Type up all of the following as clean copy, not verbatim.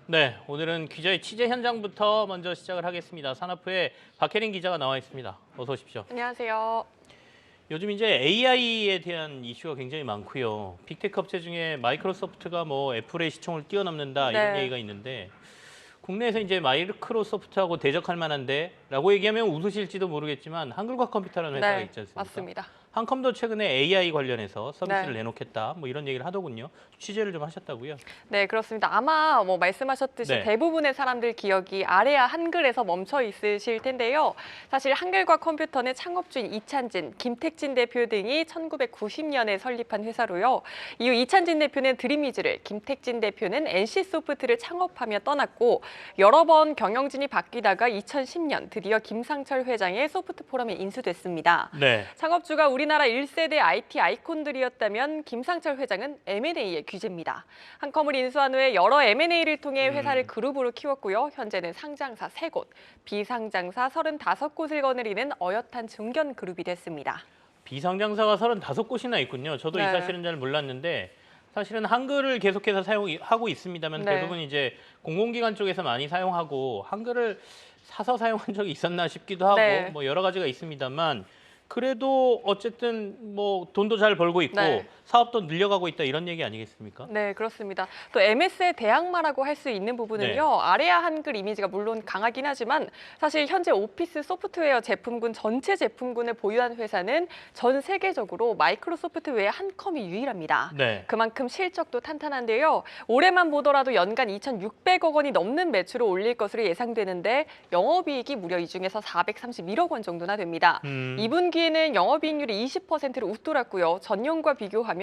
네, 오늘은 기자의 취재 현장부터 먼저 시작을 하겠습니다. 산업부의 박혜린 기자가 나와 있습니다. 어서 오십시오. 안녕하세요. 요즘 이제 AI에 대한 이슈가 굉장히 많고요. 빅테크 업체 중에 마이크로소프트가 뭐 애플의 시총을 뛰어넘는다 이런 네, 얘기가 있는데 국내에서 이제 마이크로소프트하고 대적할 만한데라고 얘기하면 웃으실지도 모르겠지만 한글과 컴퓨터라는 회사가 네, 있지 않습니까? 맞습니다. 한컴도 최근에 AI 관련해서 서비스를 네. 내놓겠다 뭐 이런 얘기를 하더군요. 취재를 좀 하셨다고요? 네, 그렇습니다. 아마 말씀하셨듯이 네. 대부분의 사람들 기억이 아래야 한글에서 멈춰 있으실 텐데요. 사실 한글과 컴퓨터는 창업주인 이찬진, 김택진 대표 등이 1990년에 설립한 회사로요. 이후 이찬진 대표는 드림이즈를, 김택진 대표는 NC소프트를 창업하며 떠났고 여러 번 경영진이 바뀌다가 2010년 드디어 김상철 회장의 소프트포럼에 인수됐습니다. 네. 창업주가 우리나라 1세대 IT 아이콘들이었다면 김상철 회장은 M&A의 귀재입니다. 한컴을 인수한 후에 여러 M&A를 통해 회사를 그룹으로 키웠고요. 현재는 상장사 3곳, 비상장사 35곳을 거느리는 어엿한 중견 그룹이 됐습니다. 비상장사가 35곳이나 있군요. 저도 이 네. 사실은 잘 몰랐는데 사실은 한글을 계속해서 사용하고 있습니다만 네. 대부분 이제 공공기관 쪽에서 많이 사용하고 한글을 사서 사용한 적이 있었나 싶기도 하고 네. 뭐 여러 가지가 있습니다만 그래도 어쨌든 뭐 돈도 잘 벌고 있고 네. 사업도 늘려가고 있다 이런 얘기 아니겠습니까? 네, 그렇습니다. 또 MS의 대항마라고 할 수 있는 부분은요. 네. 아래아 한글 이미지가 물론 강하긴 하지만 사실 현재 오피스 소프트웨어 제품군 전체 제품군을 보유한 회사는 전 세계적으로 마이크로소프트 외에 한컴이 유일합니다. 네. 그만큼 실적도 탄탄한데요. 올해만 보더라도 연간 2,600억 원이 넘는 매출을 올릴 것으로 예상되는데 영업이익이 무려 이 중에서 431억 원 정도나 됩니다. 2분기에는 영업이익률이 20%를 웃돌았고요. 전년과 비교하면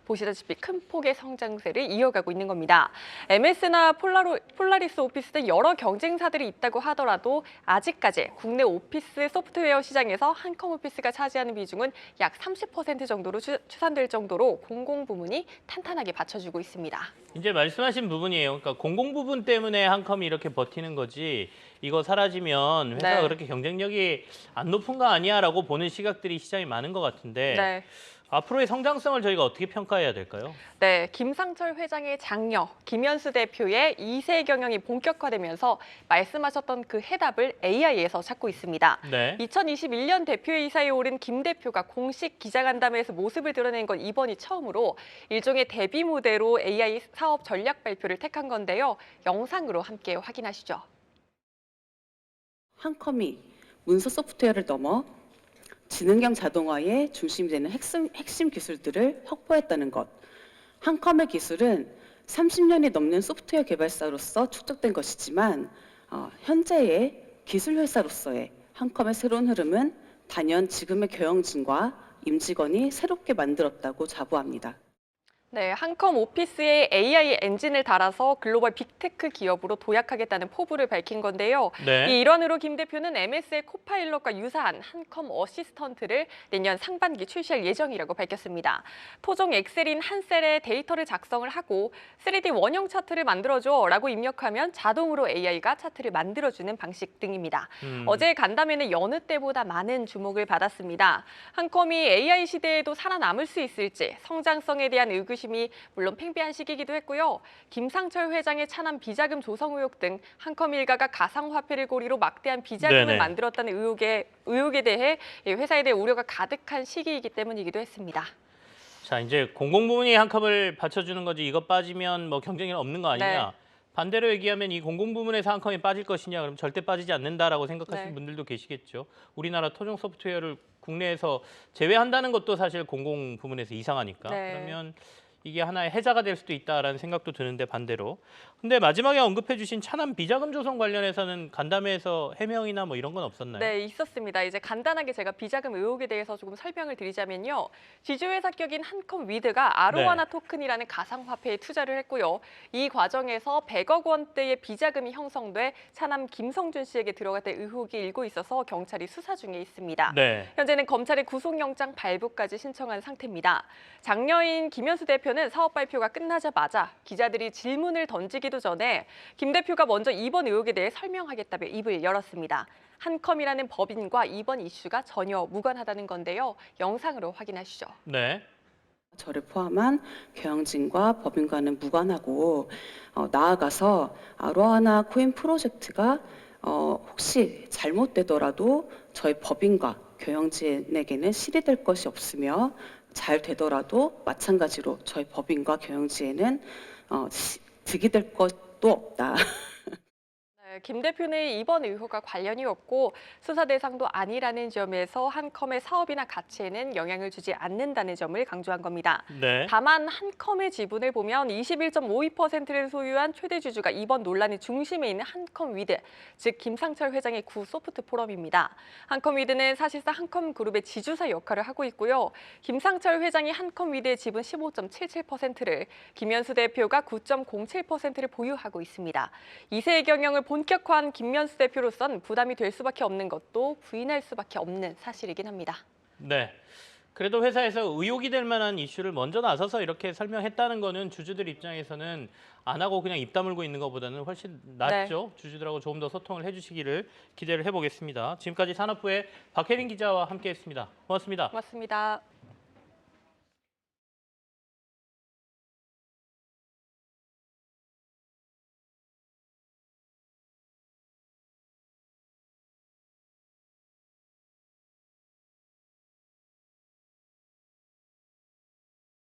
보시다시피 큰 폭의 성장세를 이어가고 있는 겁니다. MS나 폴라리스 오피스 등 여러 경쟁사들이 있다고 하더라도 아직까지 국내 오피스 소프트웨어 시장에서 한컴 오피스가 차지하는 비중은 약 30% 정도로 추산될 정도로 공공 부문이 탄탄하게 받쳐주고 있습니다. 이제 말씀하신 부분이에요. 그러니까 공공 부분 때문에 한컴이 이렇게 버티는 거지 이거 사라지면 회사가 네. 그렇게 경쟁력이 안 높은 거 아니야라고 보는 시각들이 시장에 많은 것 같은데 네. 앞으로의 성장성을 저희가 어떻게 평가해야 될까요? 네, 김상철 회장의 장녀, 김현수 대표의 2세 경영이 본격화되면서 말씀하셨던 그 해답을 AI에서 찾고 있습니다. 네. 2021년 대표이사에 오른 김 대표가 공식 기자간담회에서 모습을 드러낸 건 이번이 처음으로 일종의 데뷔 무대로 AI 사업 전략 발표를 택한 건데요. 영상으로 함께 확인하시죠. 한컴이 문서 소프트웨어를 넘어 지능형 자동화의 중심이 되는 핵심 기술들을 확보했다는 것. 한컴의 기술은 30년이 넘는 소프트웨어 개발사로서 축적된 것이지만 현재의 기술 회사로서의 한컴의 새로운 흐름은 단연 지금의 경영진과 임직원이 새롭게 만들었다고 자부합니다. 네, 한컴 오피스에 AI 엔진을 달아서 글로벌 빅테크 기업으로 도약하겠다는 포부를 밝힌 건데요. 네. 이 일환으로 김 대표는 MS의 코파일럿과 유사한 한컴 어시스턴트를 내년 상반기 출시할 예정이라고 밝혔습니다. 토종 엑셀인 한 셀에 데이터를 작성을 하고 3D 원형 차트를 만들어줘라고 입력하면 자동으로 AI가 차트를 만들어주는 방식 등입니다. 어제 간담회는 여느 때보다 많은 주목을 받았습니다. 한컴이 AI 시대에도 살아남을 수 있을지 성장성에 대한 의구심이 물론 팽배한 시기이기도 했고요. 김상철 회장의 차남 비자금 조성 의혹 등 한컴 일가가 가상화폐를 고리로 막대한 비자금을 네네. 만들었다는 의혹에 대해 회사에 대해 우려가 가득한 시기이기 때문이기도 했습니다. 자, 이제 공공 부문이 한컴을 받쳐주는 거지 이거 빠지면 뭐 경쟁력 없는 거 아니냐. 네. 반대로 얘기하면 이 공공 부문에서 한컴이 빠질 것이냐 그럼 절대 빠지지 않는다라고 생각하시는 네. 분들도 계시겠죠. 우리나라 토종 소프트웨어를 국내에서 제외한다는 것도 사실 공공 부문에서 이상하니까. 네. 그러면 이게 하나의 해자가 될 수도 있다라는 생각도 드는데 반대로. 근데 마지막에 언급해 주신 차남 비자금 조성 관련해서는 간담회에서 해명이나 뭐 이런 건 없었나요? 네, 있었습니다. 이제 간단하게 제가 비자금 의혹에 대해서 조금 설명을 드리자면요. 지주회사 격인 한컴 위드가 아로하나 네. 토큰이라는 가상화폐에 투자를 했고요. 이 과정에서 100억 원대의 비자금이 형성돼 차남 김성준 씨에게 들어갔던 의혹이 일고 있어서 경찰이 수사 중에 있습니다. 네. 현재는 검찰의 구속영장 발부까지 신청한 상태입니다. 장녀인 김현수 대표는 사업 발표가 끝나자마자 기자들이 질문을 던지기도 전에 김 대표가 먼저 이번 의혹에 대해 설명하겠다며 입을 열었습니다. 한컴이라는 법인과 이번 이슈가 전혀 무관하다는 건데요. 영상으로 확인하시죠. 네. 저를 포함한 경영진과 법인과는 무관하고 나아가서 아로하나 코인 프로젝트가 혹시 잘못되더라도 저희 법인과 경영진에게는 실의될 것이 없으며 잘 되더라도 마찬가지로 저희 법인과 경영진에는 득이 될 것도 없다. 네, 김 대표는 이번 의혹과 관련이 없고 수사 대상도 아니라는 점에서 한컴의 사업이나 가치에는 영향을 주지 않는다는 점을 강조한 겁니다. 네. 다만 한컴의 지분을 보면 21.52%를 소유한 최대 주주가 이번 논란의 중심에 있는 한컴위드, 즉 김상철 회장의 구 소프트포럼입니다. 한컴위드는 사실상 한컴그룹의 지주사 역할을 하고 있고요. 김상철 회장이 한컴위드의 지분 15.77%를, 김현수 대표가 9.07%를 보유하고 있습니다. 이세의 경영을 본격화한 김현수 대표로선 부담이 될 수밖에 없는 것도 부인할 수밖에 없는 사실이긴 합니다. 네. 그래도 회사에서 의혹이 될 만한 이슈를 먼저 나서서 이렇게 설명했다는 거는 주주들 입장에서는 안 하고 그냥 입 다물고 있는 것보다는 훨씬 낫죠. 주주들하고 조금 더 소통을 해주시기를 기대를 해보겠습니다. 지금까지 산업부의 박혜린 기자와 함께했습니다. 고맙습니다. 고맙습니다.